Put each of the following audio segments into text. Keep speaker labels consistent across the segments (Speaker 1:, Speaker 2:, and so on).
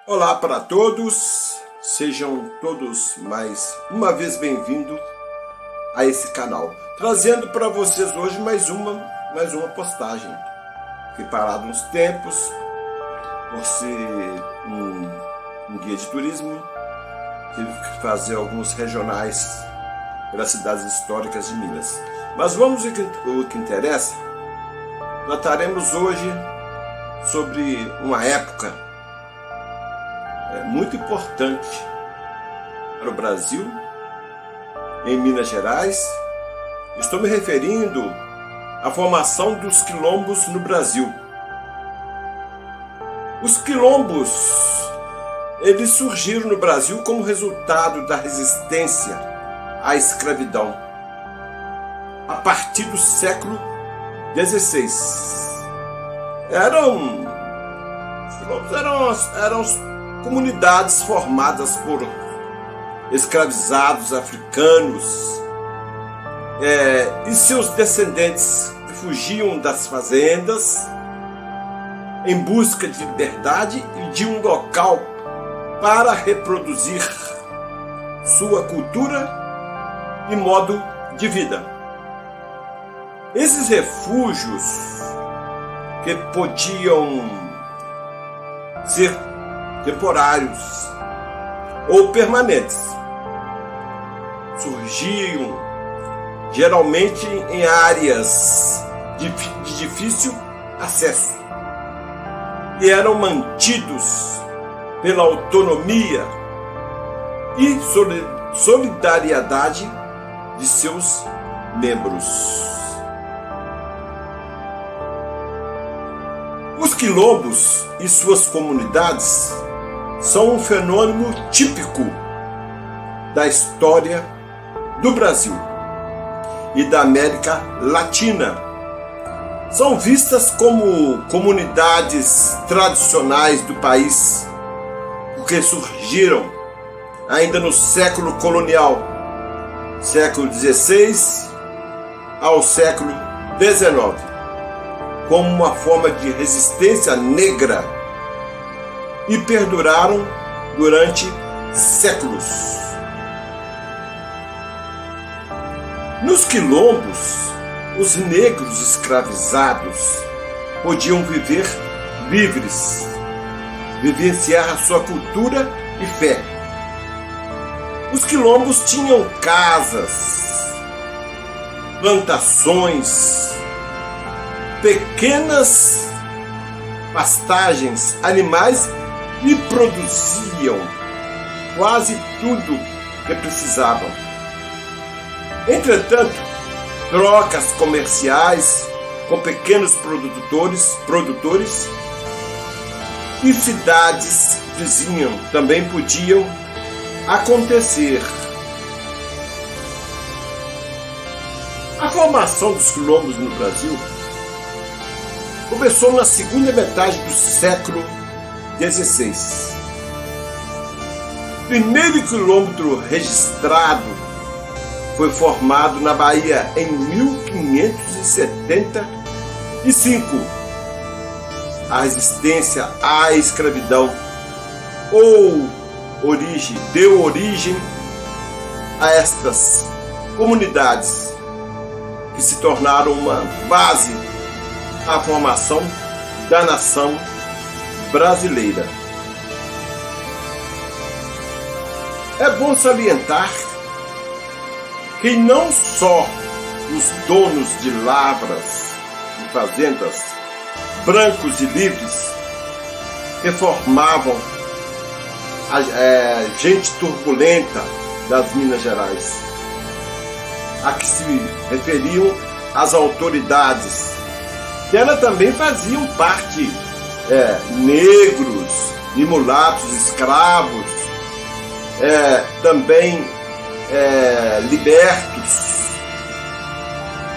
Speaker 1: Olá para todos, sejam todos mais uma vez bem-vindos a esse canal, trazendo para vocês hoje mais uma postagem. Fiquei parado uns tempos, por ser um guia de turismo, tive que fazer alguns regionais pelas cidades históricas de Minas. Mas vamos ao que interessa. Trataremos hoje sobre uma época muito importante para o Brasil, em Minas Gerais. Estou me referindo à formação dos quilombos no Brasil. Os quilombos, eles surgiram no Brasil como resultado da resistência à escravidão a partir do século XVI. Os quilombos eram comunidades formadas por escravizados africanos e seus descendentes que fugiam das fazendas em busca de liberdade e de um local para reproduzir sua cultura e modo de vida. Esses refúgios, que podiam ser temporários ou permanentes, surgiam geralmente em áreas de difícil acesso e eram mantidos pela autonomia e solidariedade de seus membros. Os quilombos e suas comunidades são um fenômeno típico da história do Brasil e da América Latina. São vistas como comunidades tradicionais do país, porque surgiram ainda no século colonial, século XVI ao século XIX, como uma forma de resistência negra e perduraram durante séculos. Nos quilombos, os negros escravizados podiam viver livres, vivenciar a sua cultura e fé. Os quilombos tinham casas, plantações, pequenas pastagens, animais, e produziam quase tudo que precisavam. Entretanto, trocas comerciais com pequenos produtores e cidades vizinhas também podiam acontecer. A formação dos quilombos no Brasil começou na segunda metade do século XVI. O primeiro quilômetro registrado foi formado na Bahia em 1575. A resistência à escravidão deu origem a estas comunidades que se tornaram uma base à formação da nação brasileira. É bom salientar que não só os donos de lavras e fazendas, brancos e livres, que formavam a gente turbulenta das Minas Gerais, a que se referiam as autoridades, que elas também faziam parte negros e mulatos escravos, também libertos,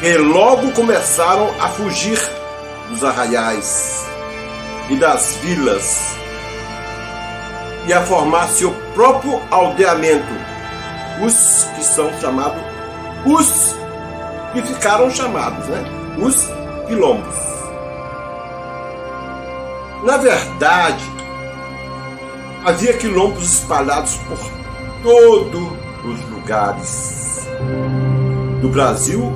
Speaker 1: que logo começaram a fugir dos arraiais e das vilas e a formar seu próprio aldeamento, os que são chamados, os que ficaram chamados, os quilombos. Na verdade, Havia quilombos espalhados por todos os lugares do Brasil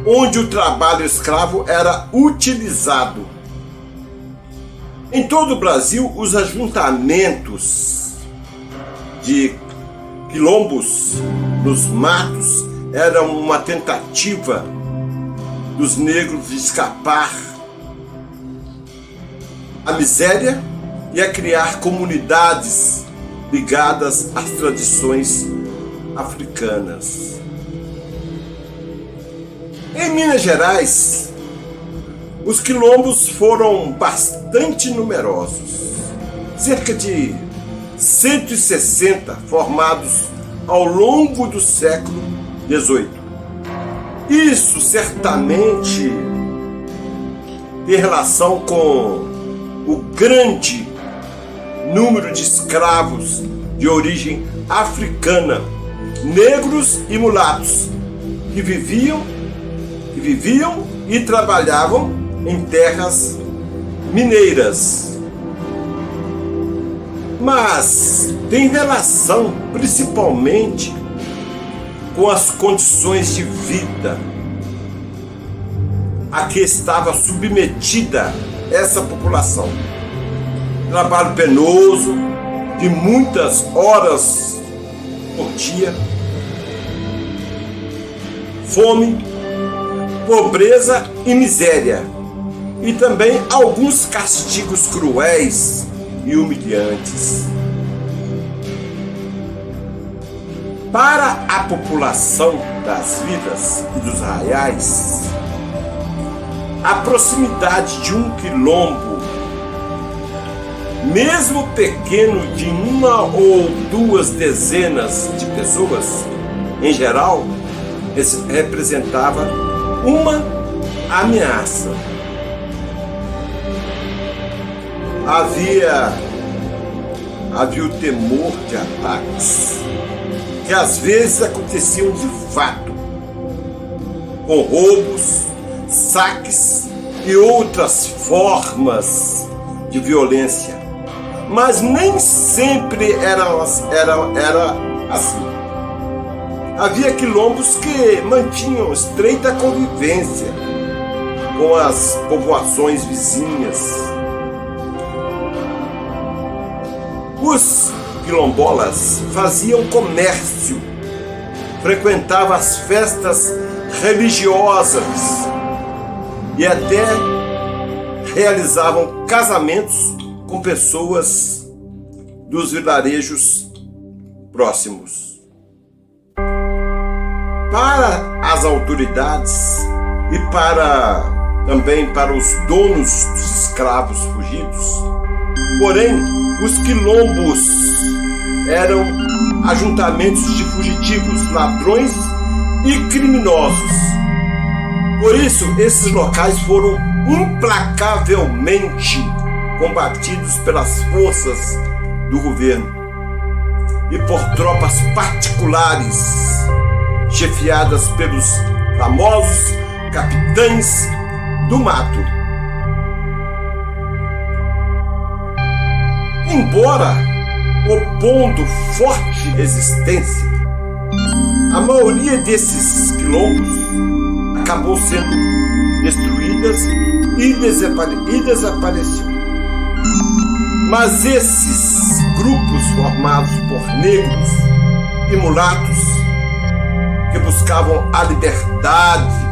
Speaker 1: onde o trabalho escravo era utilizado. Em todo o Brasil, os ajuntamentos de quilombos nos matos eram uma tentativa dos negros de escapar à miséria e a criar comunidades ligadas às tradições africanas. Em Minas Gerais, os quilombos foram bastante numerosos, cerca de 160 formados ao longo do século XVIII. Isso certamente tem relação com o grande número de escravos de origem africana, negros e mulatos, que viviam e trabalhavam em terras mineiras. Mas tem relação principalmente com as condições de vida a que estava submetida essa população. Trabalho penoso, de muitas horas por dia, fome, pobreza e miséria, e também alguns castigos cruéis e humilhantes. Para a população das vilas e dos arraiais, a proximidade de um quilombo, mesmo pequeno, de uma ou duas dezenas de pessoas, em geral, representava uma ameaça. Havia o temor de ataques, que às vezes aconteciam de fato, com roubos, saques e outras formas de violência, mas nem sempre era assim. Havia quilombos que mantinham estreita convivência com as povoações vizinhas. Os quilombolas faziam comércio, frequentavam as festas religiosas e até realizavam casamentos com pessoas dos vilarejos próximos. Para as autoridades e também para os donos dos escravos fugidos, porém, os quilombos eram ajuntamentos de fugitivos, ladrões e criminosos. Por isso, esses locais foram implacavelmente combatidos pelas forças do governo e por tropas particulares, chefiadas pelos famosos capitães do mato. Embora opondo forte resistência, a maioria desses quilombos acabou sendo destruídas e desapareceu. Mas esses grupos formados por negros e mulatos que buscavam a liberdade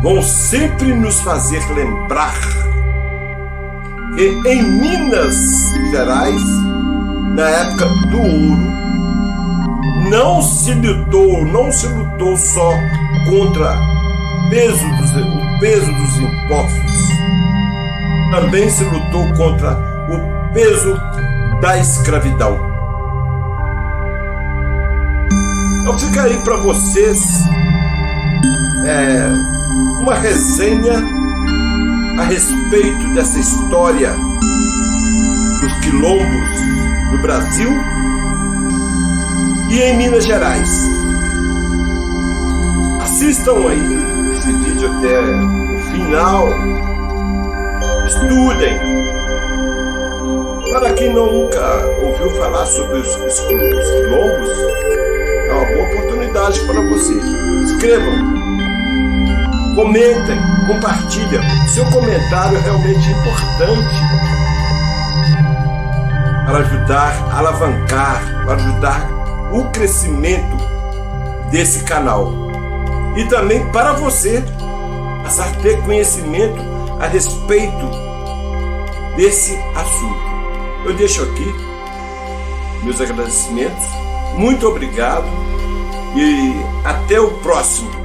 Speaker 1: vão sempre nos fazer lembrar que em Minas Gerais, na época do ouro, não se lutou só contra o peso dos impostos, também se lutou contra o peso da escravidão. Então fica aí para vocês uma resenha a respeito dessa história dos quilombos no Brasil e em Minas Gerais. Assistam aí esse vídeo até o final, estudem, Para quem nunca ouviu falar sobre os quilombos, é uma boa oportunidade para você. Escrevam, comentem, compartilhem. Seu comentário é realmente importante para ajudar a alavancar, para ajudar o crescimento desse canal. E também para você passar a ter conhecimento a respeito desse assunto. Eu deixo aqui meus agradecimentos. Muito obrigado e até o próximo.